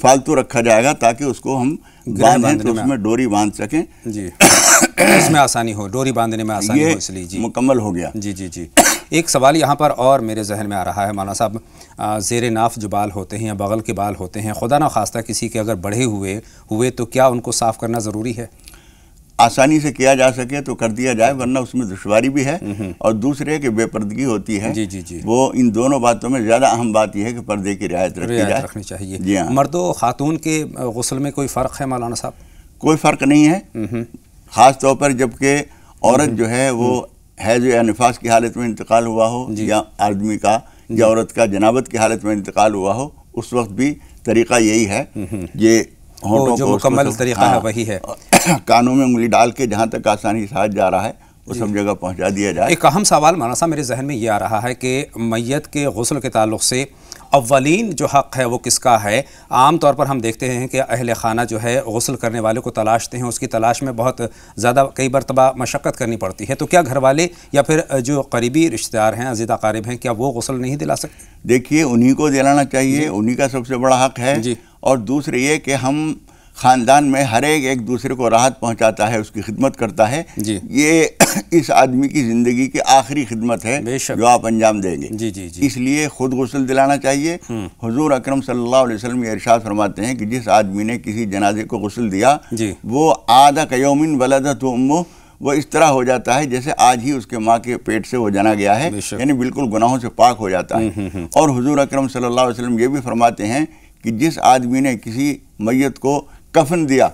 فالتو رکھا جائے گا تاکہ اس کو ہم باندھیں تو اس میں ڈوری باندھ سکیں. جی اس میں آسانی ہو، ڈوری باندھنے میں آسانی ہو، اس لیے جی مکمل ہو گیا. جی جی جی. ایک سوال یہاں پر اور میرے ذہن میں آ رہا ہے مولانا صاحب، زیر ناف جو بال ہوتے ہیں یا بغل کے بال ہوتے ہیں، خدا نخواستہ کسی کے اگر بڑھے ہوئے تو کیا ان کو صاف کرنا ضروری ہے؟ آسانی سے کیا جا سکے تو کر دیا جائے، ورنہ اس میں دشواری بھی ہے. اور دوسرے کہ بے پردگی ہوتی ہے. جی جی جی. وہ ان دونوں باتوں میں زیادہ اہم بات یہ ہے کہ پردے کی رعایت رکھنی چاہیے. جی ہاں. مرد و خاتون کے غسل میں کوئی فرق ہے مولانا صاحب؟ کوئی فرق نہیں ہے، خاص طور پر جب کہ عورت جو ہے وہ حیض یا نفاس کی حالت میں انتقال ہوا ہو، یا آدمی کا یا عورت کا جنابت کی حالت میں انتقال ہوا ہو، اس وقت بھی طریقہ یہی ہے. یہ ہونٹوں جو کو مکمل طریقہ ہے وہی ہے، کانوں میں انگلی ڈال کے جہاں تک آسانی سے ہاتھ جا رہا ہے وہ سب جگہ پہنچا دیا جائے. ایک اہم سوال مولانا صاحب میرے ذہن میں یہ آ رہا ہے کہ میت کے غسل کے تعلق سے اولین جو حق ہے وہ کس کا ہے؟ عام طور پر ہم دیکھتے ہیں کہ اہل خانہ جو ہے غسل کرنے والے کو تلاشتے ہیں، اس کی تلاش میں بہت زیادہ کئی مرتبہ مشقت کرنی پڑتی ہے، تو کیا گھر والے یا پھر جو قریبی رشتہ دار ہیں، عزیز اقارب ہیں، کیا وہ غسل نہیں دلا سکتے؟ دیکھیے انہی کو دلانا چاہیے، انہی کا سب سے بڑا حق ہے. اور دوسرے یہ کہ ہم خاندان میں ہر ایک دوسرے کو راحت پہنچاتا ہے، اس کی خدمت کرتا ہے. یہ اس آدمی کی زندگی کی آخری خدمت ہے جو آپ انجام دیں گے. اس لیے خود غسل دلانا چاہیے. حضور اکرم صلی اللہ علیہ وسلم یہ ارشاد فرماتے ہیں کہ جس آدمی نے کسی جنازے کو غسل دیا وہ عاد کیوم ولدتہ امہ، وہ اس طرح ہو جاتا ہے جیسے آج ہی اس کے ماں کے پیٹ سے وہ جنا گیا ہے، یعنی بالکل گناہوں سے پاک ہو جاتا ہے. اور حضور اکرم صلی اللہ علیہ وسلم یہ بھی فرماتے ہیں کہ جس آدمی نے کسی میت کو کفن دیا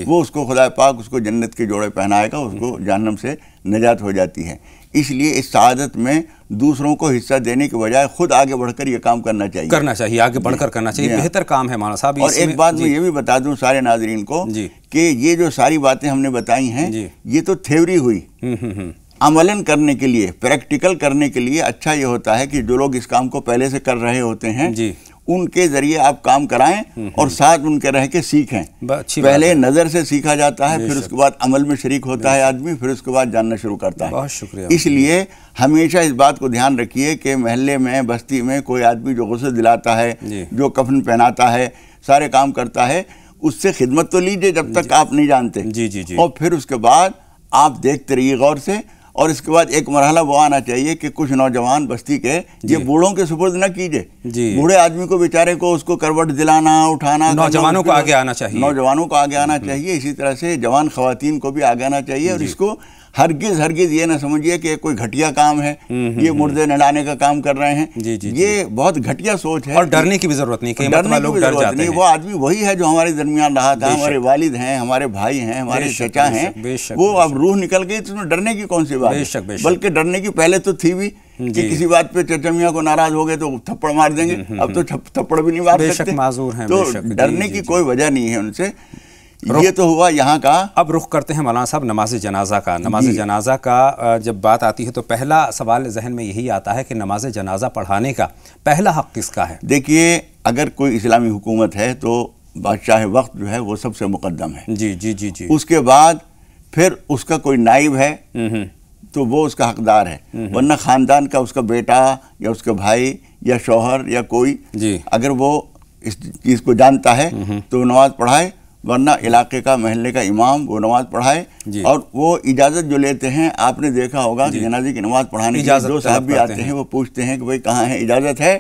وہ اس کو خدا پاک اس کو جنت کے جوڑے پہنائے گا، اس کو جہنم سے نجات ہو جاتی ہے. اس لیے اس سعادت میں دوسروں کو حصہ دینے کے بجائے خود آگے بڑھ کر یہ کام کرنا چاہیے، آگے بڑھ کر کرنا چاہیے. بہتر کام ہے مولانا صاحب. اور ایک بات میں یہ بھی بتا دوں سارے ناظرین کو کہ یہ جو ساری باتیں ہم نے بتائی ہیں یہ تو تھیوری ہوئی. عملاً کرنے کے لیے، پریکٹیکل کرنے کے لیے اچھا یہ ہوتا ہے کہ جو لوگ اس کام کو پہلے سے کر رہے ہوتے ہیں ان کے ذریعے آپ کام کرائیں اور ساتھ ان کے رہ کے سیکھیں. پہلے نظر سے سیکھا جاتا ہے، پھر اس کے بعد عمل میں شریک ہوتا ہے آدمی، پھر اس کے بعد جاننا شروع کرتا ہے. بہت شکریہ. اس لیے ہمیشہ اس بات کو دھیان رکھیے کہ محلے میں، بستی میں کوئی آدمی جو غسل دلاتا ہے، جو کفن پہناتا ہے، سارے کام کرتا ہے، اس سے خدمت تو لیجئے جب تک آپ نہیں جانتے. اور پھر اس کے بعد آپ دیکھتے رہیے غور سے. اور اس کے بعد ایک مرحلہ وہ آنا چاہیے کہ کچھ نوجوان بستی کے یہ بوڑھوں کے سپرد نہ کیجئے. بوڑھے آدمی کو بیچارے کو اس کو کروٹ دلانا، اٹھانا، نوجوانوں کو آگے آنا چاہیے. نوجوانوں کو آگے آنا چاہیے. اسی طرح سے جوان خواتین کو بھی آگے آنا چاہیے. اور اس کو ہرگز یہ نہ سمجھیے کہ کوئی گھٹیا کام ہے، یہ مردے نڈانے کا کام کر رہے ہیں. یہ بہت گھٹیا سوچ ہے. اور ڈرنے کی بھی ضرورت نہیں. ڈرنے کی بھی ضرورت نہیں. وہ آدمی وہی ہے جو ہمارے درمیان رہا تھا. ہمارے والد ہیں، ہمارے بھائی ہیں، ہمارے چچا ہیں. وہ اب روح نکل گئی تو اس میں ڈرنے کی کون سی بات ہے؟ بلکہ ڈرنے کی پہلے تو تھی بھی کہ کسی بات پہ چچا میاں کو ناراض ہو گئے تو تھپڑ مار دیں گے. اب تو تھپڑ بھی نہیں مار سکتے. تو ڈرنے کی کوئی وجہ نہیں ہے ان سے. یہ تو ہوا یہاں کا. اب رخ کرتے ہیں مولانا صاحب نماز جنازہ کا. نماز جنازہ کا جب بات آتی ہے تو پہلا سوال ذہن میں یہی آتا ہے کہ نماز جنازہ پڑھانے کا پہلا حق کس کا ہے؟ دیکھیے اگر کوئی اسلامی حکومت ہے تو بادشاہ وقت جو ہے وہ سب سے مقدم ہے. اس کے بعد پھر اس کا کوئی نائب ہے تو وہ اس کا حقدار ہے. ورنہ خاندان کا اس کا بیٹا یا اس کا بھائی یا شوہر یا کوئی اگر وہ اس چیز کو جانتا ہے تو وہ نماز پڑھائے. ورنہ علاقے کا، محلے کا امام وہ نماز پڑھائے. اور وہ اجازت جو لیتے ہیں، آپ نے دیکھا ہوگا کہ جنازے کی نماز پڑھانے کے لیے دو صاحب بھی آتے ہیں، وہ پوچھتے ہیں کہ بھائی کہاں ہے، اجازت ہے؟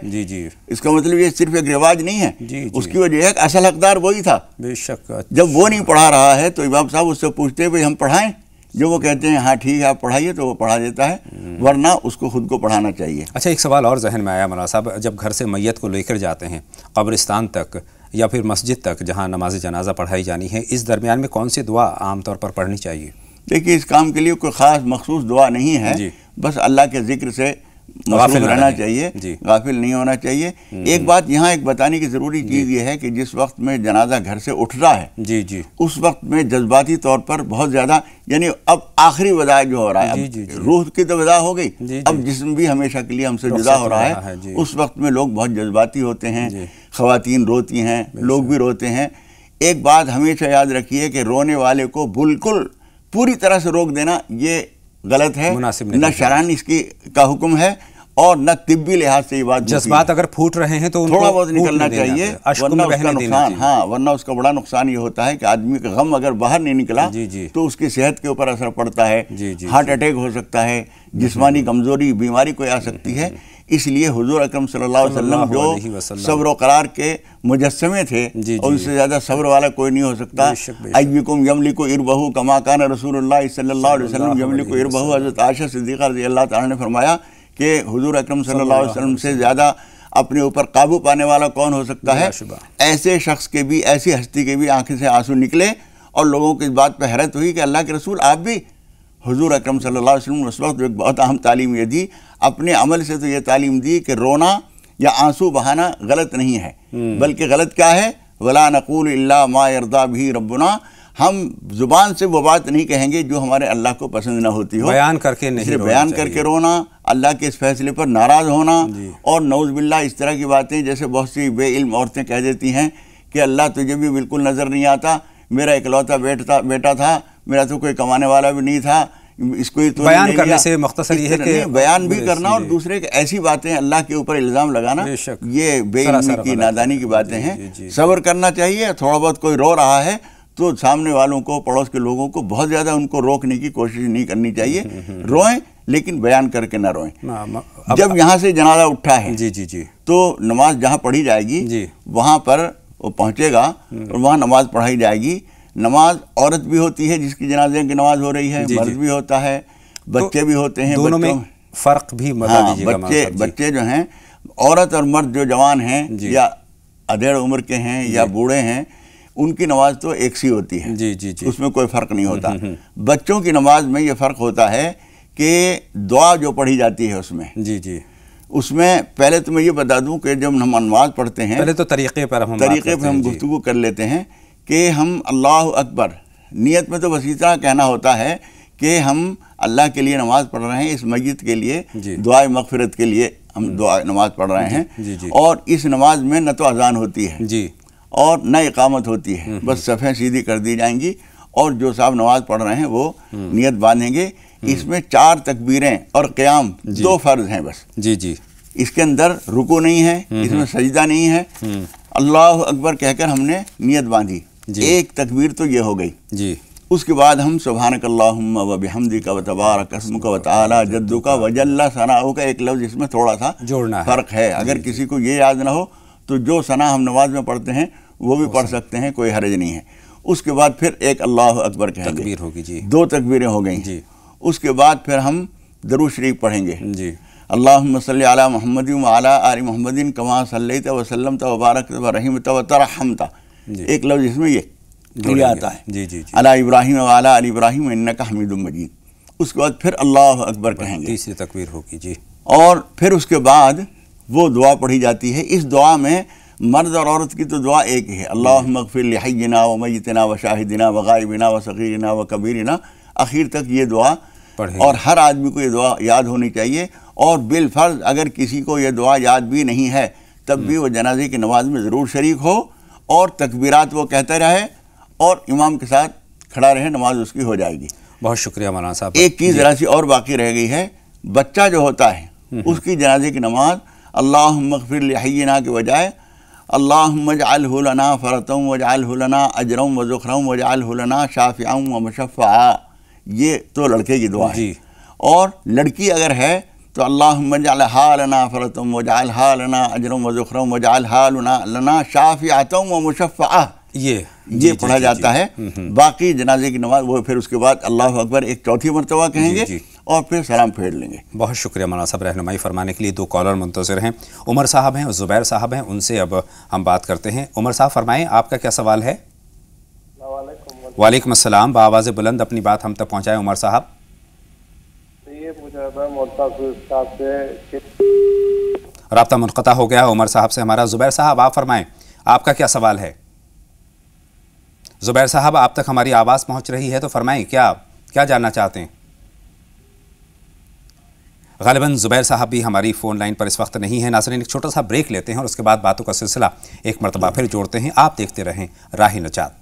اس کا مطلب یہ صرف ایک رواج نہیں ہے. اس کی وجہ ہے کہ اصل حقدار وہی تھا. بے شک. جب وہ نہیں پڑھا رہا ہے تو امام صاحب اس سے پوچھتے ہیں بھائی ہم پڑھائیں؟ جو وہ کہتے ہیں ہاں ٹھیک ہے آپ پڑھائیے تو وہ پڑھا دیتا ہے. ورنہ اس کو خود کو پڑھانا چاہیے. اچھا ایک سوال اور ذہن میں آیا مولانا صاحب، جب گھر سے میت کو لے کر جاتے ہیں قبرستان تک یا پھر مسجد تک جہاں نماز جنازہ پڑھائی جانی ہے، اس درمیان میں کون سی دعا عام طور پر پڑھنی چاہیے؟ دیکھیے اس کام کے لیے کوئی خاص مخصوص دعا نہیں ہے. بس اللہ کے ذکر سے غافل رہنا چاہیے، غافل نہیں ہونا چاہیے. ایک بات یہاں ایک بتانے کی ضروری چیز یہ ہے کہ جس وقت میں جنازہ گھر سے اٹھ رہا ہے اس وقت میں جذباتی طور پر بہت زیادہ، یعنی اب آخری وداع جو ہو رہا ہے، اب روح کی تو وداع ہو گئی، اب جسم بھی ہمیشہ کے لیے ہم سے جدا ہو رہا ہے. اس وقت میں لوگ بہت جذباتی ہوتے ہیں، خواتین روتی ہیں، لوگ بھی روتے ہیں. ایک بات ہمیشہ یاد رکھیے کہ رونے والے کو بالکل پوری طرح سے روک دینا یہ غلط ہے، نہ شرعاً اس کا حکم ہے اور نہ طبی لحاظ سے یہ بات جذبات اگر پھوٹ رہے ہیں تو تھوڑا بہت نکلنا چاہیے، ورنہ اس کا نقصان ورنہ اس کا بڑا نقصان یہ ہوتا ہے کہ آدمی کا غم اگر باہر نہیں نکلا تو اس کی صحت کے اوپر اثر پڑتا ہے، ہارٹ اٹیک ہو سکتا ہے، جسمانی کمزوری، بیماری کوئی آ سکتی ہے۔ اس لیے حضور اکرم صلی اللہ علیہ وسلم جو صبر و قرار کے مجسمے تھے، اور ان سے زیادہ صبر والا کوئی نہیں ہو سکتا۔ ایکم یملک اربہ کما کان رسول اللہ صلی اللہ علیہ وسلم یملک اربہ۔ حضرت عائشہ صدیقہ رضی اللہ تعالیٰ نے فرمایا کہ حضور اکرم صلی اللہ علیہ وسلم سے زیادہ اپنے اوپر قابو پانے والا کون ہو سکتا ہے؟ ایسے شخص کے بھی، ایسی ہستی کے بھی آنکھیں سے آنسو نکلے، اور لوگوں کی اس بات پہ حیرت ہوئی کہ اللہ کے رسول آپ بھی؟ حضور اکرم صلی اللہ علیہ وسلم اس وقت ایک بہت اہم تعلیم یہ دی، اپنے عمل سے تو یہ تعلیم دی کہ رونا یا آنسو بہانا غلط نہیں ہے، بلکہ غلط کیا ہے؟ وَلَا نَقُولُ إِلَّا مَا يَرْضَى بِهِ رَبُّنَا، ہم زبان سے وہ بات نہیں کہیں گے جو ہمارے اللہ کو پسند نہ ہوتی ہو، بیان کر کے نہیں رونا، بیان کر کے رونا، اللہ کے اس فیصلے پر ناراض ہونا، اور نعوذ باللہ اس طرح کی باتیں جیسے بہت سی بے علم عورتیں کہہ دیتی ہیں کہ اللہ تجھے بھی بالکل نظر نہیں آتا، میرا اکلوتا بیٹا تھا، میرا تو کوئی کمانے والا بھی نہیں تھا، اس کو تو بیان کرنے سے مختصر یہ ہے کہ بیان بھی کرنا اور دوسرے کے ایسی باتیں اللہ کے اوپر الزام لگانا، یہ بے علمی کی، نادانی کی باتیں ہیں۔ صبر کرنا چاہیے، تھوڑا بہت کوئی رو رہا ہے تو سامنے والوں کو، پڑوس کے لوگوں کو بہت زیادہ ان کو روکنے کی کوشش نہیں کرنی چاہیے، روئیں لیکن بیان کر کے نہ روئیں۔ جب یہاں سے جنازہ اٹھا ہے تو نماز جہاں پڑھی جائے گی وہاں پر وہ پہنچے گا اور وہاں نماز پڑھائی جائے گی۔ نماز عورت بھی ہوتی ہے جس کی جنازے کی نماز ہو رہی ہے، مرد بھی ہوتا ہے، بچے بھی ہوتے ہیں، دونوں میں فرق بھی بچے جو ہیں، عورت اور مرد جو جوان ہیں یا ادھیڑ عمر کے ہیں یا بوڑھے ہیں، ان کی نماز تو ایک سی ہوتی ہے، اس میں کوئی فرق نہیں ہوتا۔ بچوں کی نماز میں یہ فرق ہوتا ہے کہ دعا جو پڑھی جاتی ہے اس میں پہلے تو میں یہ بتا دوں کہ جب ہم نماز پڑھتے ہیں، پہلے تو طریقے پر ہم گفتگو کر لیتے ہیں کہ ہم اللہ اکبر، نیت میں تو بس اتنا کہنا ہوتا ہے کہ ہم اللہ کے لیے نماز پڑھ رہے ہیں، اس میت کے لیے دعائے مغفرت کے لیے ہم نماز پڑھ رہے ہیں، اور اس نماز میں نہ تو اذان ہوتی ہے اور نہ اقامت ہوتی ہے، بس صفیں سیدھی کر دی جائیں گی، اور جو صاحب نماز پڑھ رہے ہیں وہ نیت باندھیں گے۔ اس میں 4 تکبیریں اور قیام 2 فرض ہیں بس، اس کے اندر رکوع نہیں ہے، اس میں سجدہ نہیں ہے۔ اللہ اکبر کہہ کر ہم نے نیت باندھی، ایک تکبیر تو یہ ہو گئی۔ اس کے بعد ہم سبحانک اللہم و بحمدک و تبارک اسمک و تعالی جدک و جل ثناؤک، ایک لفظ اس میں تھوڑا سا فرق ہے، اگر کسی کو یہ یاد نہ ہو تو جو ثنا ہم نماز میں پڑھتے ہیں وہ بھی پڑھ سکتے ہیں، کوئی حرج نہیں ہے۔ اس کے بعد پھر ایک اللہ اکبر کہیں گے، 2 تکبیریں ہو گئیں۔ اس کے بعد پھر ہم درود شریف پڑھیں گے، اللہم صلی علی محمد و علی آل محمد کما صلیت و سلمت و بارکت و رحمت و ترحمت، ایک لفظ اس میں یہ آتا ہے، علی ابراہیم و علی آل ابراہیم انک حمید مجید۔ اس کے بعد پھر اللہ اکبر کہیں گے، تیسری تکبیر ہوگی اور پھر اس کے بعد وہ دعا پڑھی جاتی ہے۔ اس دعا میں مرد اور عورت کی تو دعا ایک ہی ہے، اللہم اغفر لحینا و میتنا و شاہدنا و غائبنا و صغیرنا و کبیرنا، اخیر تک یہ دعا، اور ہر آدمی کو یہ دعا یاد ہونی چاہیے، اور بالفرض اگر کسی کو یہ دعا یاد بھی نہیں ہے تب بھی وہ جنازے کی نماز میں ضرور شریک ہو، اور تکبیرات وہ کہتے رہے اور امام کے ساتھ کھڑا رہے، نماز اس کی ہو جائے گی۔ بہت شکریہ مولانا صاحب۔ ایک چیز ذرا سی اور باقی رہ گئی ہے، بچہ جو ہوتا ہے اس کی جنازے کی نماز اللہم اغفر لحینا کے بجائے اللہم اجعلہ لنا فرطا واجعلہ لنا اجرا وذخرا واجعلہ لنا شافعا ومشفعا، یہ تو لڑکے کی دعا ہے۔ اور لڑکی اگر ہے تو اللہم اجعلہا لنا فرطا واجعلہا لنا اجرا وذخرا واجعلہا لنا شافعا ومشفعا، یہ پڑھا جاتا ہے۔ باقی جنازے کی نماز وہ پھر اس کے بعد اللہ اکبر ایک 4تھی مرتبہ کہیں گے اور پھر سلام پھیر لیں گے۔ بہت شکریہ مولانا صاحب، رہنمائی فرمانے کے لیے۔ 2 کالر منتظر ہیں، عمر صاحب ہیں اور زبیر صاحب ہیں، ان سے اب ہم بات کرتے ہیں۔ عمر صاحب فرمائیں، آپ کا کیا سوال ہے؟ وعلیکم السلام، بآواز بلند اپنی بات ہم تک پہنچائیں عمر صاحب۔ یہ پوچھا تھا مولوی صاحب سے، رابطہ منقطع ہو گیا عمر صاحب سے ہمارا۔ زبیر صاحب آپ فرمائیں، آپ کا کیا سوال ہے؟ زبیر صاحب آپ تک ہماری آواز پہنچ رہی ہے تو فرمائیں، کیا جاننا چاہتے ہیں؟ غالباً زبیر صاحب بھی ہماری فون لائن پر اس وقت نہیں ہے۔ ناظرین ایک چھوٹا سا بریک لیتے ہیں اور اس کے بعد باتوں کا سلسلہ ایک مرتبہ پھر جوڑتے ہیں۔ آپ دیکھتے رہیں راہ نجات۔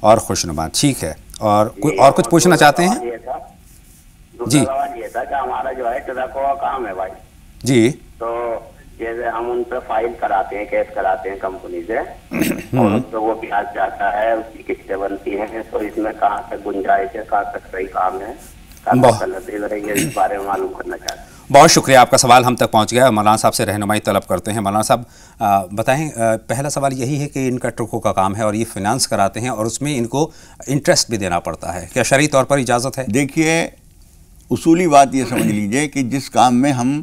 اور خوشنما، ٹھیک ہے. اور کوئی اور کچھ پوچھنا چاہتے ہیں؟ جی سوال یہ تھا کہ ہمارا جو ہے ٹبیکو کا کام ہے بھائی جی. تو جیسے ہم ان پہ فائل کراتے ہیں، کیس کراتے ہیں کمپنی سے، اور اس پہ وہ بیاج جاتا ہے، اس کی قسطیں بنتی ہیں، تو اس میں کہاں تک گنجائش ہے، کہاں تک صحیح کام ہے، کہاں تک غلطی ہو رہی ہے، اس بارے میں معلوم کرنا چاہتے ہیں. بہت شکریہ، آپ کا سوال ہم تک پہنچ گیا. مولانا صاحب سے رہنمائی طلب کرتے ہیں. مولانا صاحب بتائیں، پہلا سوال یہی ہے کہ ان کا ٹرکوں کا کام ہے اور یہ فائنانس کراتے ہیں اور اس میں ان کو انٹرسٹ بھی دینا پڑتا ہے، کیا شرعی طور پر اجازت ہے؟ دیکھیے، اصولی بات یہ سمجھ لیجئے کہ جس کام میں ہم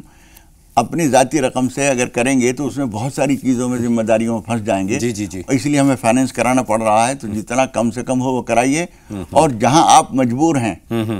اپنی ذاتی رقم سے اگر کریں گے تو اس میں بہت ساری چیزوں میں ذمہ داریوں میں پھنس جائیں گے. جی. اس لیے ہمیں فائنینس کرانا پڑ رہا ہے، تو جتنا کم سے کم ہو وہ کرائیے. اور جہاں آپ مجبور ہیں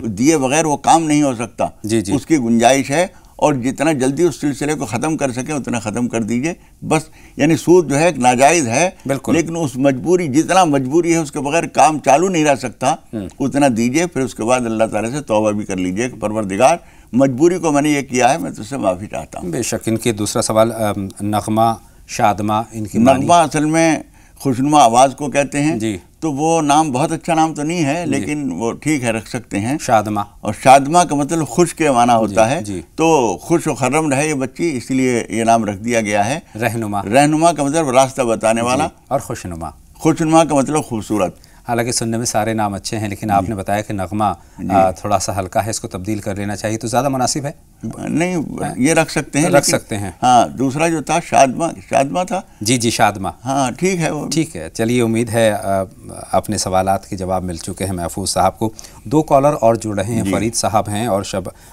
دیے بغیر وہ کام نہیں ہو سکتا، اس کی گنجائش ہے، اور جتنا جلدی اس سلسلے کو ختم کر سکیں اتنا ختم کر دیجئے بس. یعنی سود جو ہے ایک ناجائز ہے، لیکن اس مجبوری، جتنا مجبوری ہے اس کے بغیر کام چالو نہیں رہ سکتا، اتنا دیجئے. پھر اس کے بعد اللہ تعالیٰ سے توبہ بھی کر لیجئے کہ پروردگار، مجبوری کو میں نے یہ کیا ہے، میں تجھ سے معافی چاہتا ہوں. بے شک. ان کے دوسرا سوال، نغمہ شادمہ، ان کی نغمہ اصل میں خوشنما آواز کو کہتے ہیں. جی. تو وہ نام بہت اچھا نام تو نہیں ہے، لیکن وہ ٹھیک ہے، رکھ سکتے ہیں. شادمہ. اور شادمہ کا مطلب خوش کے معنی ہوتا ہے. جی. تو خوش و خرم رہے یہ بچی، اس لیے یہ نام رکھ دیا گیا ہے. رہنما. رہنما کا مطلب راستہ بتانے والا. اور خوشنما. خوشنما کا مطلب خوبصورت. حالانکہ سننے میں سارے نام اچھے ہیں، لیکن آپ نے بتایا کہ نغمہ تھوڑا سا ہلکا ہے، اس کو تبدیل کر لینا چاہیے، تو زیادہ مناسب ہے. نہیں، یہ رکھ سکتے ہیں. رکھ سکتے ہیں. ہاں، دوسرا جو تھا شادمہ تھا. جی شادمہ. ہاں ٹھیک ہے، وہ ٹھیک ہے. چلیے، امید ہے اپنے سوالات کے جواب مل چکے ہیں محفوظ صاحب کو. 2 کالر اور جڑ رہے ہیں. فرید صاحب ہیں اور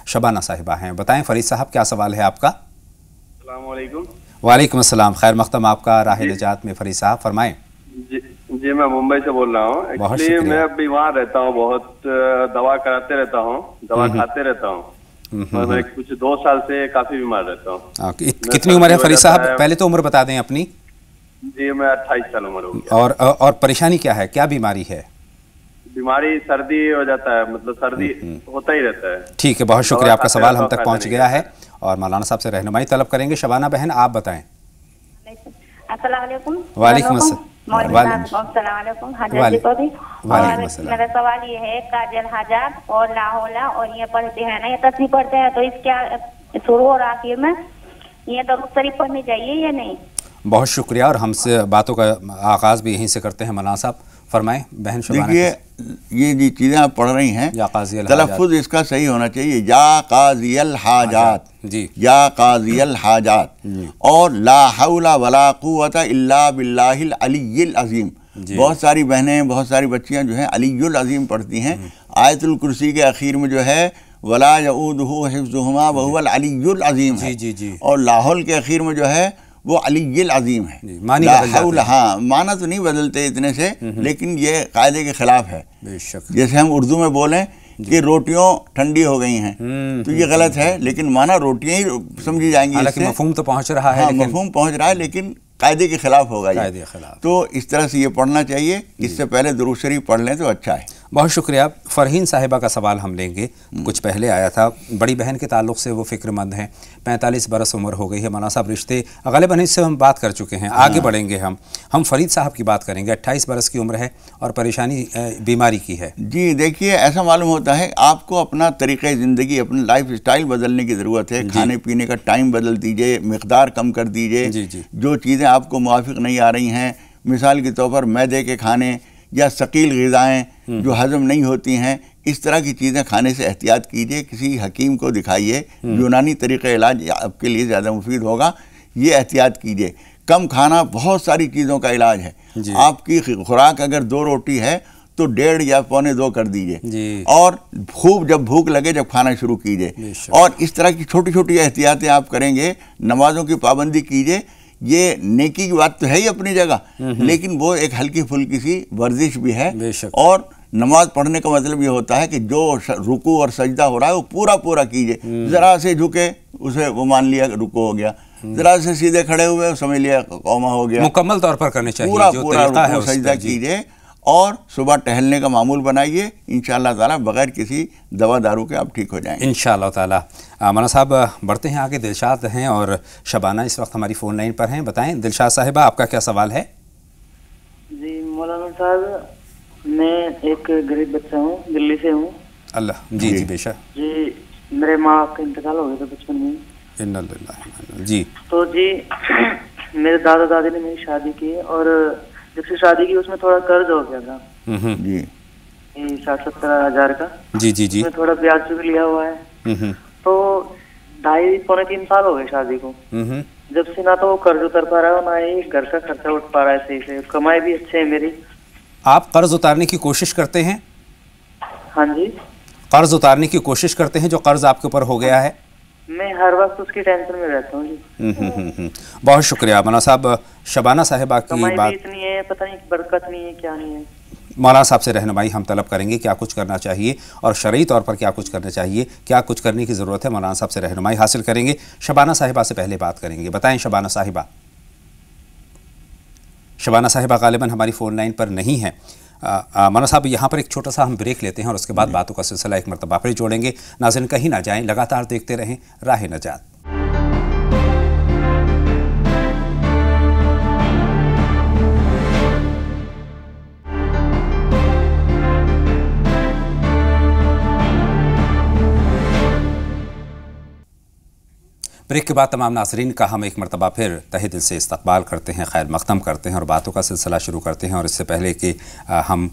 شبانہ صاحبہ ہیں. بتائیں فرید صاحب، کیا سوال ہے آپ کا؟ السلام علیکم. وعلیکم السلام. خیر مقدم آپ کا راہ نجات میں. فرید صاحب فرمائیں. جی میں ممبئی سے بول رہا ہوں. ایکچولی میں بیمار رہتا ہوں، بہت دوا کراتے رہتا ہوں، دوا کھاتے رہتا ہوں. میں کچھ 2 سال سے کافی بیمار رہتا ہوں. کتنی عمر ہے فرید صاحب؟ پہلے تو عمر بتا دیں اپنی. جی میں 28 سال عمر ہو گیا. اور پریشانی کیا ہے؟ کیا بیماری ہے؟ بیماری سردی ہو جاتا ہے، مطلب سردی ہوتا ہی رہتا ہے. ٹھیک ہے، بہت شکریہ، آپ کا سوال ہم تک پہنچ گیا ہے اور مولانا صاحب سے رہنمائی طلب کریں گے. شبانہ بہن، آپ بتائیں. السلام علیکم. وعلیکم السلام. السلام علیکم. وعلیکم السلام. میرا سوال یہ ہے، کاجل حاجات اور لاحولہ اور یہ پڑھتے ہیں نا، یہ تصویر پڑھتے ہیں، تو اس کیا شروع اور آخر میں یہ درود شریف پڑھنی چاہیے یا نہیں؟ بہت شکریہ، اور ہم سے باتوں کا آغاز بھی یہیں سے کرتے ہیں. مولانا صاحب فرمائیں. بہن شبانہ، دیکھیے یہ جی چیزیں آپ پڑھ رہی ہیں، تلفظ اس کا صحیح ہونا چاہیے. یا قاضی الحاجات، جی، یا قاضی الحاجات، اور لا حول ولا قوت الا باللہ العلی العظیم. بہت ساری بہنیں، بہت ساری بچیاں جو ہیں علی العظیم پڑھتی ہیں. آیت الکرسی کے اخیر میں جو ہے ولا یعودہ حفظہما وہو العلی العظیم ہے. اور لاحول کے اخیر میں جو ہے وہ علی العظیم ہے. لا حول، ہاں معنی تو نہیں بدلتے اتنے سے، لیکن یہ قاعدے کے خلاف ہے. جیسے ہم اردو میں بولیں کہ روٹیوں ٹھنڈی ہو گئی ہیں، تو یہ غلط ہے، لیکن معنی روٹیاں ہی سمجھی جائیں گی. حالانکہ مفہوم تو پہنچ رہا ہے. مفہوم پہنچ رہا ہے، لیکن قاعدے کے خلاف ہوگا یہ. تو اس طرح سے یہ پڑھنا چاہیے. اس سے پہلے درود شریف پڑھ لیں تو اچھا ہے. بہت شکریہ. فرحین صاحبہ کا سوال ہم لیں گے. کچھ پہلے آیا تھا، بڑی بہن کے تعلق سے وہ فکر مند ہیں. 45 برس عمر ہو گئی ہے. مولانا صاحب رشتے غالباً اس سے ہم بات کر چکے ہیں، آگے بڑھیں گے. ہم فرید صاحب کی بات کریں گے. 28 برس کی عمر ہے اور پریشانی بیماری کی ہے. جی دیکھیے، ایسا معلوم ہوتا ہے آپ کو اپنا طریقہ زندگی، اپنا لائف اسٹائل بدلنے کی ضرورت ہے. کھانے پینے کا ٹائم بدل دیجئے، مقدار کم کر دیجئے. جو چیزیں آپ کو موافق نہیں آ رہی ہیں، مثال کے طور پر میدے کے کھانے یا ثقیل غذائیں جو ہضم نہیں ہوتی ہیں، اس طرح کی چیزیں کھانے سے احتیاط کیجئے. کسی حکیم کو دکھائیے، یونانی طریقہ علاج آپ کے لیے زیادہ مفید ہوگا. یہ احتیاط کیجئے. کم کھانا بہت ساری چیزوں کا علاج ہے. آپ کی خوراک اگر 2 روٹی ہے تو 1.5 یا 1.25 کر دیجئے. اور خوب جب بھوک لگے جب کھانا شروع کیجئے. اور اس طرح کی چھوٹی چھوٹی احتیاطیں آپ کریں گے. نمازوں کی پابندی کیجئے. یہ نیکی کی بات تو ہے ہی اپنی جگہ، لیکن وہ ایک ہلکی پھلکی سی ورزش بھی ہے. اور نماز پڑھنے کا مطلب یہ ہوتا ہے کہ جو رکوع اور سجدہ ہو رہا ہے وہ پورا پورا کیجئے. ذرا سے جھکے اسے وہ مان لیا رکوع ہو گیا، ذرا سے سیدھے کھڑے ہوئے سمجھ لیا قومہ ہو گیا. مکمل طور پر کرنے چاہیے. پورا پورا رکوع سجدہ کیجئے. اور صبح ٹہلنے کا معمول بنائیے. انشاءاللہ تعالیٰ بغیر کسی دوا دارو کے آپ ٹھیک ہو جائیں گے انشاءاللہ تعالیٰ. مولانا صاحب بڑھتے ہیں آگے. دلشاد ہیں اور شبانہ اس وقت ہماری فون لائن پر ہیں. بتائیں دلشاد صاحبہ، آپ کا کیا سوال ہے؟ جی مولانا صاحب، میں ایک غریب بچہ ہوں، دلی سے ہوں۔ اللہ جی جی بے شک جی میرے ماں کا انتقال ہو گیا تھا بچپن میں۔ انا للہ جی تو جی میرے دادا دادی نے میری شادی کی، اور جب سے شادی کی اس میں تھوڑا قرض ہو گیا تھا جی 60-70 ہزار کا۔ جی جی جی اس میں تھوڑا بیاج بھی لیا ہوا ہے۔ تو 2.5-3 سال ہو گئے شادی کو، جب سے نہ تو وہ قرض اتر پا رہا ہے، نہ ہی گھر کا خرچہ اٹھ پا رہا ہے صحیح سے۔ کمائی بھی اچھے ہے میری۔ آپ قرض اتارنے کی کوشش کرتے ہیں؟ ہاں جی قرض اتارنے کی کوشش کرتے ہیں جو قرض آپ کے اوپر ہو گیا ہے؟ میں ہر وقت اس کی ٹینشن میں رہتا ہوں جی۔ بہت شکریہ مولانا صاحب۔ شبانہ صاحبہ کی کمائی بات بھی اتنی ہے، پتہ نہیں برکت نہیں ہے کیا نہیں ہے۔ مولانا صاحب سے رہنمائی ہم طلب کریں گے، کیا کچھ کرنا چاہیے اور شرعی طور پر کیا کچھ کرنا چاہیے، کیا کچھ کرنے کی ضرورت ہے، مولانا صاحب سے رہنمائی حاصل کریں گے۔ شبانہ صاحبہ سے پہلے بات کریں گے۔ بتائیں شبانہ صاحبہ۔ شبانہ صاحبہ غالباً ہماری فون لائن پر نہیں ہے۔ مولانا صاحب یہاں پر ایک چھوٹا سا ہم بریک لیتے ہیں اور اس کے بعد باتوں کا سلسلہ ایک مرتبہ پھر جوڑیں گے۔ ناظرین کہیں نہ جائیں، لگاتار دیکھتے رہیں راہ نجات۔ بریک کے بعد تمام ناظرین کا ہم ایک مرتبہ پھر تہہ دل سے استقبال کرتے ہیں، خیر مقدم کرتے ہیں اور باتوں کا سلسلہ شروع کرتے ہیں۔ اور اس سے پہلے کہ ہم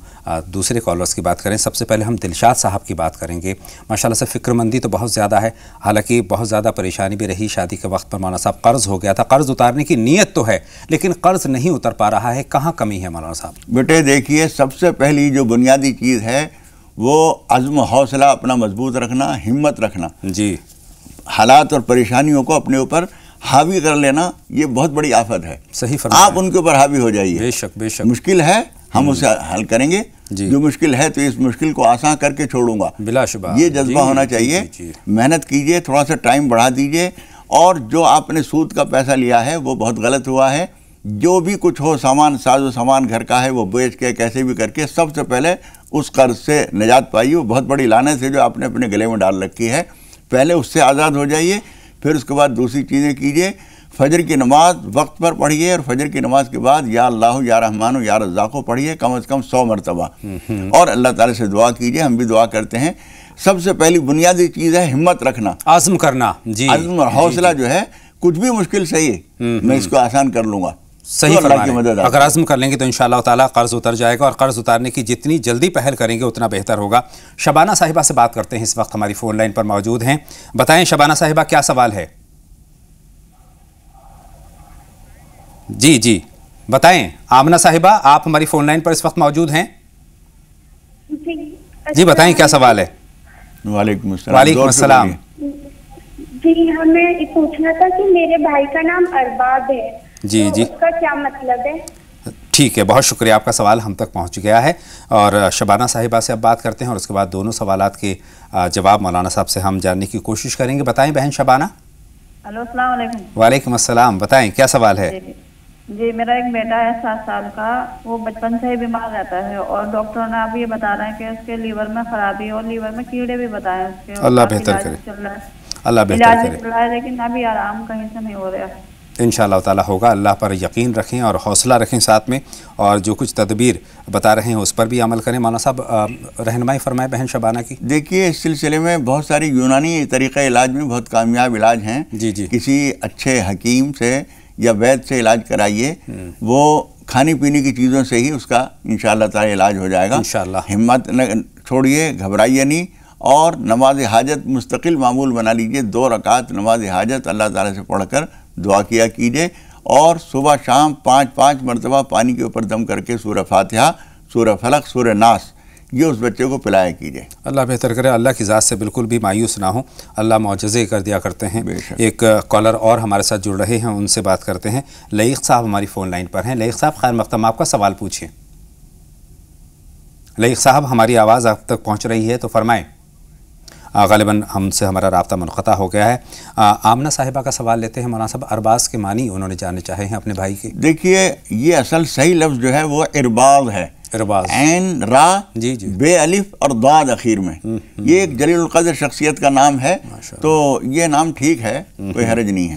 دوسرے کالرز کی بات کریں، سب سے پہلے ہم دلشاد صاحب کی بات کریں گے۔ ماشاءاللہ سے فکر مندی تو بہت زیادہ ہے، حالانکہ بہت زیادہ پریشانی بھی رہی شادی کے وقت پر۔ مولانا صاحب قرض ہو گیا تھا، قرض اتارنے کی نیت تو ہے لیکن قرض نہیں اتر پا رہا ہے، کہاں کمی ہے مولانا صاحب؟ بیٹے دیکھیے، سب سے پہلی جو بنیادی چیز ہے وہ عزم و حوصلہ اپنا مضبوط رکھنا، ہمت رکھنا۔ جی حالات اور پریشانیوں کو اپنے اوپر حاوی کر لینا یہ بہت بڑی آفت ہے۔ صحیح فرمایا۔ آپ ان کے اوپر حاوی ہو جائیے۔ بے شک بے شک۔ مشکل ہے ہم اسے حل کریں گے، جی جو مشکل ہے تو اس مشکل کو آسان کر کے چھوڑوں گا، بلا شبہ یہ جذبہ ہونا چاہیے۔ محنت کیجئے، تھوڑا سا ٹائم بڑھا دیجئے، اور جو آپ نے سود کا پیسہ لیا ہے وہ بہت غلط ہوا ہے۔ جو بھی کچھ ہو سامان، ساز و سامان گھر کا ہے وہ بیچ کے کیسے بھی کر کے سب سے پہلے اس قرض سے نجات پائیے۔ وہ بہت بڑی لعنت ہے جو آپ نے اپنے گلے میں ڈال رکھی ہے، پہلے اس سے آزاد ہو جائیے، پھر اس کے بعد دوسری چیزیں کیجئے۔ فجر کی نماز وقت پر پڑھیے، اور فجر کی نماز کے بعد یا اللہ یا رحمان یا رزاق پڑھیے کم از کم 100 مرتبہ، اور اللہ تعالیٰ سے دعا کیجئے۔ ہم بھی دعا کرتے ہیں۔ سب سے پہلی بنیادی چیز ہے ہمت رکھنا، عزم کرنا۔ جی عزم اور حوصلہ جو ہے، کچھ بھی مشکل صحیح ہے میں اس کو آسان کر لوں گا۔ صحیح فرما رہے ہیں۔ اگر عزم کر لیں گے تو انشاءاللہ تعالیٰ قرض اتر جائے گا، اور قرض اتارنے کی جتنی جلدی پہل کریں گے اتنا بہتر ہوگا۔ شبانہ صاحبہ سے بات کرتے ہیں، اس وقت ہماری فون لائن پر موجود ہیں۔ بتائیں شبانہ صاحبہ کیا سوال ہے؟ جی جی بتائیں۔ آمنہ صاحبہ آپ ہماری فون لائن پر اس وقت موجود ہیں؟ جی بتائیں کیا سوال ہے؟ وعلیکم السلام۔ وعلیکم السلام۔ جی ہمیں پوچھنا تھا کہ میرے بھائی کا نام ارباب ہے، جی جی، اس کا کیا مطلب ہے؟ ٹھیک ہے، بہت شکریہ، آپ کا سوال ہم تک پہنچ گیا ہے۔ اور شبانہ صاحبہ سے اب بات کرتے ہیں اور اس کے بعد دونوں سوالات کے جواب مولانا صاحب سے ہم جاننے کی کوشش کریں گے۔ بتائیں بہن شبانہ۔ ہلو السلام علیکم۔ وعلیکم السلام، بتائیں کیا سوال ہے؟ جی میرا ایک بیٹا ہے 7 سال کا، وہ بچپن سے ہی بیمار رہتا ہے، اور ڈاکٹروں نے اب یہ بتا رہے ہیں کہ اس کے لیور میں خرابی ہے اور لیور میں کیڑے بھی بتائے اس کے۔ اللہ بہتر کرے، اللہ بہتر علاج کرے، چل رہا ہے لیکن ابھی آرام کہیں سے نہیں ہو رہا۔ انشاءاللہ تعالیٰ ہوگا۔ اللہ پر یقین رکھیں اور حوصلہ رکھیں ساتھ میں، اور جو کچھ تدبیر بتا رہے ہیں اس پر بھی عمل کریں۔ مولانا صاحب رہنمائی فرمائیں بہن شبانہ کی۔ دیکھیے اس سلسلے میں بہت ساری یونانی طریقہ علاج میں بہت کامیاب علاج ہیں۔ جی جی، کسی اچھے حکیم سے یا وید سے علاج کرائیے، وہ کھانے پینے کی چیزوں سے ہی اس کا انشاءاللہ تعالی علاج ہو جائے گا۔ انشاءاللہ ہمت نہ چھوڑیے، گھبرائیے نہیں، اور نماز حاجت مستقل معمول بنا لیجئے۔ 2 رکعت نماز حاجت اللہ تعالیٰ سے پڑھ کر دعا کیا کیجئے، اور صبح شام 5 مرتبہ پانی کے اوپر دم کر کے سورہ فاتحہ، سورہ فلق، سورہ ناس یہ اس بچے کو پلایا کیجئے۔ اللہ بہتر کرے، اللہ کی ذات سے بالکل بھی مایوس نہ ہوں، اللہ معجزے کر دیا کرتے ہیں۔ ایک کالر اور ہمارے ساتھ جڑ رہے ہیں، ان سے بات کرتے ہیں۔ لئیق صاحب ہماری فون لائن پر ہیں۔ لئیق صاحب خیر مقدم، آپ کا سوال پوچھیں۔ لئیق صاحب ہماری آواز آپ تک پہنچ رہی ہے تو فرمائیں۔ غالباً ہم سے ہمارا رابطہ منقطع ہو گیا ہے۔ آمنہ صاحبہ کا سوال لیتے ہیں۔ مولانا صاحب ارباز کے معنی انہوں نے جاننے چاہے ہیں اپنے بھائی کے۔ دیکھیے یہ اصل صحیح لفظ جو ہے وہ ارباز ہے، ارباز، عین را جی جی، بے الف اور ضاد اخیر میں۔ یہ ایک جلیل القدر شخصیت کا نام ہے، تو یہ نام ٹھیک ہے، کوئی حرج نہیں ہے۔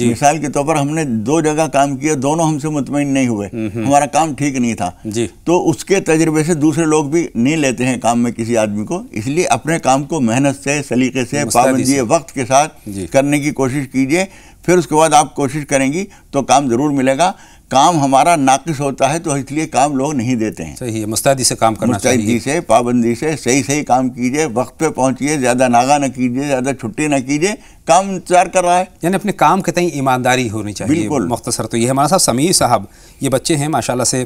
مثال کے طور پر ہم نے 2 جگہ کام کیا, دونوں ہم سے مطمئن نہیں ہوئے, ہمارا کام ٹھیک نہیں تھا, تو اس کے تجربے سے دوسرے لوگ بھی نہیں لیتے ہیں کام میں کسی آدمی کو. اس لیے اپنے کام کو محنت سے, سلیقے سے, پابندی وقت کے ساتھ کرنے کی کوشش کیجئے. پھر اس کے بعد آپ کوشش کریں گی تو کام ضرور ملے گا. کام ہمارا ناقص ہوتا ہے تو اس لیے کام لوگ نہیں دیتے ہیں. صحیح ہے, مستعدی سے کام کرنا چاہیے, مستعدی سے, پابندی سے, صحیح کام کیجئے, وقت پہ پہنچیے, زیادہ ناغہ نہ کیجئے, زیادہ چھٹی نہ کیجئے, کام انتظار کر رہا ہے. یعنی اپنے کام کے تئیں ایمانداری ہونی چاہیے. بالکل. مختصر تو یہ ہے. ہمارا صاحب سمیع صاحب یہ بچے ہیں ماشاءاللہ سے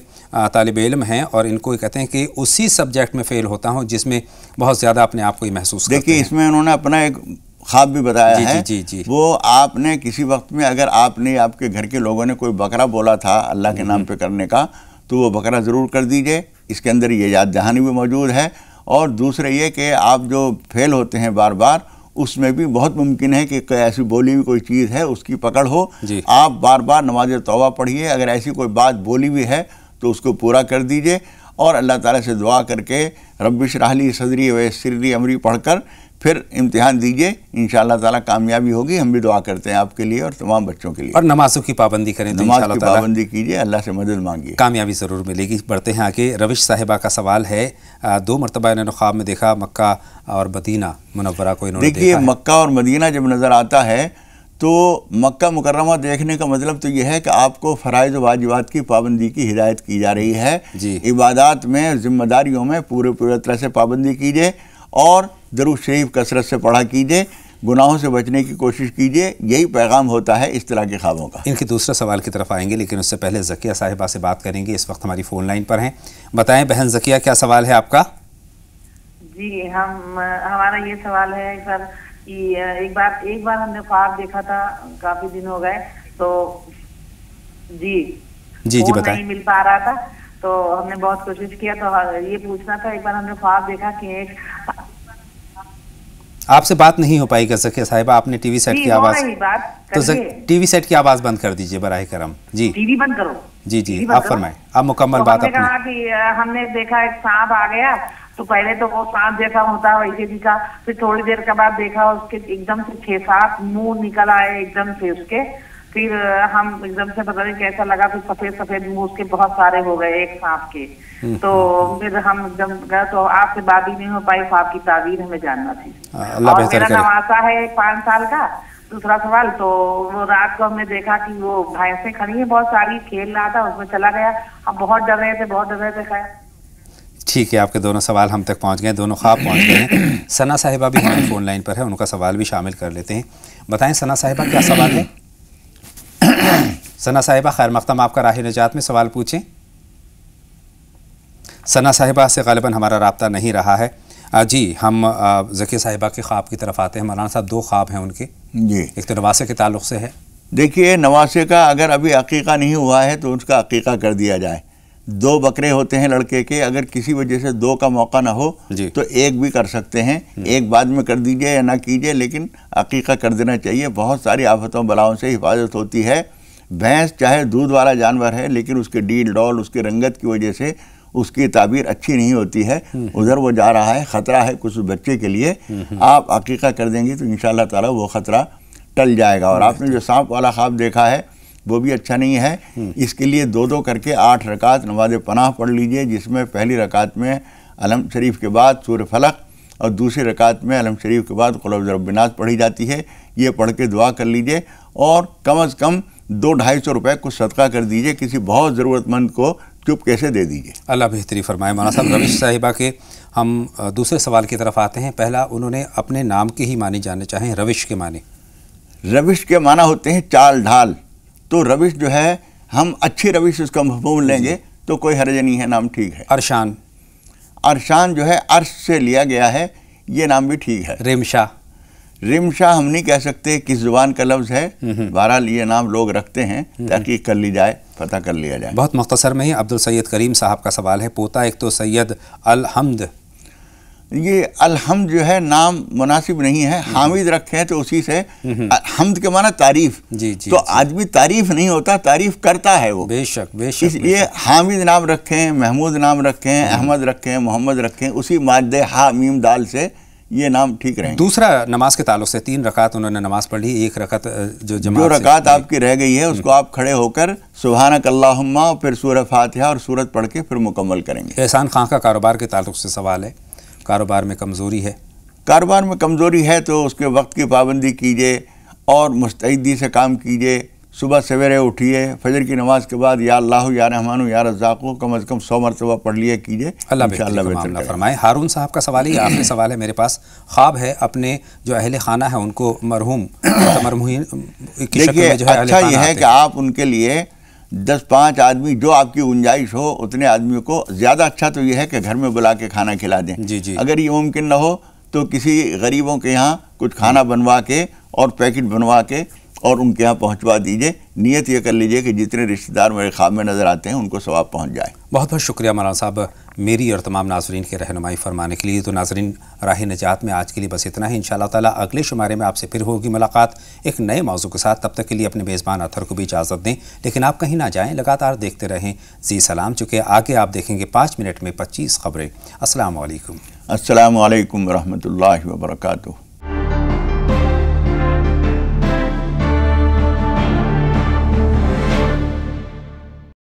طالب علم ہیں, اور ان کو کہتے ہیں کہ اسی سبجیکٹ میں فیل ہوتا ہوں جس میں بہت زیادہ اپنے آپ کو محسوس کرتے ہیں. دیکھیے اس میں انہوں نے اپنا ایک خواب بھی بتایا ہے. وہ آپ نے کسی وقت میں اگر آپ نے, آپ کے گھر کے لوگوں نے کوئی بکرا بولا تھا اللہ کے نام پہ کرنے کا, تو وہ بکرا ضرور کر دیجئے. اس کے اندر یہ یاد دہانی بھی موجود ہے. اور دوسرے یہ کہ آپ جو فیل ہوتے ہیں بار بار, اس میں بھی بہت ممکن ہے کہ ایسی بولی ہوئی کوئی چیز ہے اس کی پکڑ ہو. آپ بار بار نماز توبہ پڑھیے, اگر ایسی کوئی بات بولی ہوئی ہے تو اس کو پورا کر دیجئے, اور اللہ تعالیٰ سے دعا کر کے رب اشرح لی صدری ویسر لی امری پڑھ کر پھر امتحان دیجئے. انشاءاللہ تعالیٰ کامیابی ہوگی. ہم بھی دعا کرتے ہیں آپ کے لیے اور تمام بچوں کے لیے. اور نمازوں کی پابندی کریں, نماز کی پابندی کیجئے, اللہ سے مدد مانگیے, کامیابی ضرور ملے گی. بڑھتے ہیں آگے. روش صاحبہ کا سوال ہے, 2 مرتبہ انہوں نے خواب میں دیکھا مکہ اور مدینہ منورہ کو انہوں نے دیکھا. دیکھیے مکہ اور مدینہ جب نظر آتا ہے تو مکہ مکرمہ دیکھنے کا مطلب تو یہ ہے کہ آپ کو فرائض و واجبات کی پابندی کی ہدایت کی جا رہی ہے. عبادات میں, ذمہ داریوں میں پورے طرح سے پابندی کیجئے, اور درود شریف کثرت سے پڑھا کیجئے, گناہوں سے بچنے کی کوشش کیجئے. یہی پیغام ہوتا ہے اس طرح کے خوابوں کا. ان کے دوسرے سوال کی طرف آئیں گے, لیکن اس سے پہلے ذکیہ صاحبہ سے بات کریں گے. اس وقت ہماری فون لائن پر ہیں. بتائیں بہن ذکیہ, کیا سوال ہے آپ کا؟ جی ہمارا یہ سوال ہے سر کہ ایک بار ہم نے خواب دیکھا تھا, کافی دن ہو گئے, تو جی بتائیں. نہیں مل پا رہا تھا, تو ہم نے بہت کوشش کیا. تو یہ پوچھنا تھا, ایک بار ہم نے خواب دیکھا کہ آپ سے بات نہیں ہو پائی گا ذکیہ صاحبہ, آپ نے ٹی وی سیٹ کی آواز, تو ٹی وی سیٹ کی آواز بند کر دیجئے براہ کرم. جی ٹی وی بند کرو. جی آپ فرمائیں, آپ مکمل بات اپنی. ہم نے کہا کہ ہم نے دیکھا ایک سانپ آ گیا, تو پہلے تو وہ سانپ جیسا ہوتا ویسے دکھا, پھر تھوڑی دیر کے بعد دیکھا اس کے ایک دم سے 6-7 منہ نکل آئے ایک دم سے اس کے. پھر ہم ایک دم سے پتہ نہیں کیسا لگا, پھر سفید منہ اس کے بہت سارے ہو گئے ایک سانپ کے. تو پھر ہم ایک دم گئے, تو آپ سے بات ہی نہیں ہو پائی, خواب کی تعبیر ہمیں جاننا تھی. اور میرا نواسا ہے 5 سال کا. دوسرا سوال, تو وہ رات کو ہم نے دیکھا کہ وہ بھینسیں کھڑی ہیں بہت ساری, کھیل رہا تھا, اس میں چلا گیا. ہم بہت ڈر رہے تھے خیر. ٹھیک ہے, آپ کے دونوں سوال ہم تک پہنچ گئے, دونوں خواب پہنچ گئے ہیں. ثنا صاحبہ بھی ہماری فون لائن پر ہے, ان کا سوال بھی شامل کر لیتے ہیں. بتائیں ثنا صاحبہ, کیا سوال ہے؟ ثنا صاحبہ خیر مقدم آپ کا راہ نجات میں سوال پوچھیں. ثنا صاحبہ سے غالباً ہمارا رابطہ نہیں رہا ہے. جی ہم ذکیہ صاحبہ کے خواب کی طرف آتے ہیں. مولانا صاحب 2 خواب ہیں ان کے. جی ایک تو نواسے کے تعلق سے ہے. دیکھیے نواسے کا اگر ابھی عقیقہ نہیں ہوا ہے تو اس کا عقیقہ کر دیا جائے. 2 بکرے ہوتے ہیں لڑکے کے, اگر کسی وجہ سے 2 کا موقع نہ ہو تو 1 بھی کر سکتے ہیں. 1 بعد میں کر دیجئے یا نہ کیجئے, لیکن عقیقہ کر دینا چاہیے. بہت ساری آفتوں بلاؤں سے حفاظت ہوتی ہے. بھینس چاہے دودھ والا جانور ہے, لیکن اس کے ڈیل ڈول, اس کے رنگت کی وجہ سے اس کی تعبیر اچھی نہیں ہوتی ہے. ادھر وہ جا رہا ہے, خطرہ ہے کچھ بچے کے لیے. آپ عقیقہ کر دیں گے تو انشاءاللہ تعالی وہ خطرہ ٹل جائے گا. اور آپ نے جو سانپ والا خواب دیکھا ہے وہ بھی اچھا نہیں ہے. اس کے لیے 2 کر کے 8 رکعت نماز پناہ پڑھ لیجئے, جس میں پہلی رکعت میں علم شریف کے بعد سورہ فلق, اور دوسری رکعت میں علم شریف کے بعد قل اعوذ برب الناس پڑھی جاتی ہے. یہ پڑھ کے دعا کر لیجئے, اور کم از کم 200-250 روپے کو صدقہ کر دیجئے, کسی بہت ضرورت مند کو چپ کیسے دے دیجئے. اللہ بہتری فرمائے. مولانا صاحب روش صاحبہ کے ہم دوسرے سوال کی طرف آتے ہیں. پہلا انہوں نے اپنے نام کے ہی معنی جاننے چاہیں. روش کے معنی. روش کے معنی ہوتے ہیں چال ڈھال. تو روش جو ہے, ہم اچھی روش اس کا مفہوم لیں گے تو کوئی حرج نہیں ہے, نام ٹھیک ہے. ارشان. ارشان جو ہے عرش سے لیا گیا ہے, یہ نام بھی ٹھیک ہے. رمشا. رمشا ہم نہیں کہہ سکتے کس زبان کا لفظ ہے. بہرحال یہ نام لوگ رکھتے ہیں, تحقیق کر لی جائے, پتہ کر لیا جائے. بہت مختصر میں ہی عبدالسید کریم صاحب کا سوال ہے. پوتا ایک تو سید الحمد. یہ الحمد جو ہے نام مناسب نہیں ہے. حامد رکھے ہیں تو اسی سے, حمد کے معنی تعریف. تو آدمی تعریف نہیں ہوتا, تعریف کرتا ہے وہ. بے شک بے شک. اس لیے حامد نام رکھیں, محمود نام رکھیں, احمد رکھیں, محمد رکھیں, اسی مادے ہا میم دال سے یہ نام ٹھیک رہیں گے۔ دوسرا نماز کے تعلق سے 3 رکعت انہوں نے نماز پڑھ لی، 1 رکعت جو رکعت آپ کی رہ گئی ہے اس کو آپ کھڑے ہو کر سبحانک اللہم پھر سورہ فاتحہ اور سورت پڑھ کے پھر مکمل کریں گے۔ احسان خان کا کاروبار کے تعلق سے سوال ہے، کاروبار میں کمزوری ہے؟ کاروبار میں کمزوری ہے تو اس کے وقت کی پابندی کیجیے اور مستعدی سے کام کیجیے۔ صبح سویرے اٹھیے، فجر کی نماز کے بعد یا اللہ یا رحمان یا رزاق کم از کم 100 مرتبہ پڑھ لیا کیجیے، اللہ بہتر فرمائے۔ ہارون صاحب کا سوال ہے، آخری سوال ہے میرے پاس۔ خواب ہے اپنے جو اہل خانہ ہے ان کو مرحوم کی شکل میں جو ہے اچھا یہ ہے کہ آپ ان کے لیے 10-5 آدمی جو آپ کی گنجائش ہو اتنے آدمیوں کو، زیادہ اچھا تو یہ ہے کہ گھر میں بلا کے کھانا کھلا دیں۔ اگر یہ ممکن نہ ہو تو کسی غریبوں کے یہاں کچھ کھانا بنوا کے اور پیکٹ بنوا کے اور ان کے یہاں پہنچوا دیجئے۔ نیت یہ کر لیجئے کہ جتنے رشتہ دار میرے خواب میں نظر آتے ہیں ان کو ثواب پہنچ جائے۔ بہت بہت شکریہ مولانا صاحب میری اور تمام ناظرین کے رہنمائی فرمانے کے لیے۔ تو ناظرین راہ نجات میں آج کے لیے بس اتنا ہی، انشاءاللہ تعالیٰ اگلے شمارے میں آپ سے پھر ہوگی ملاقات ایک نئے موضوع کے ساتھ۔ تب تک کے لیے اپنے میزبان اطہر کو بھی اجازت دیں، لیکن آپ کہیں نہ جائیں، لگاتار دیکھتے رہیں زی سلام، چونکہ آگے آپ دیکھیں گے 5 منٹ میں 25 خبریں۔ السلام علیکم۔ السلام علیکم ورحمۃ اللہ وبرکاتہ۔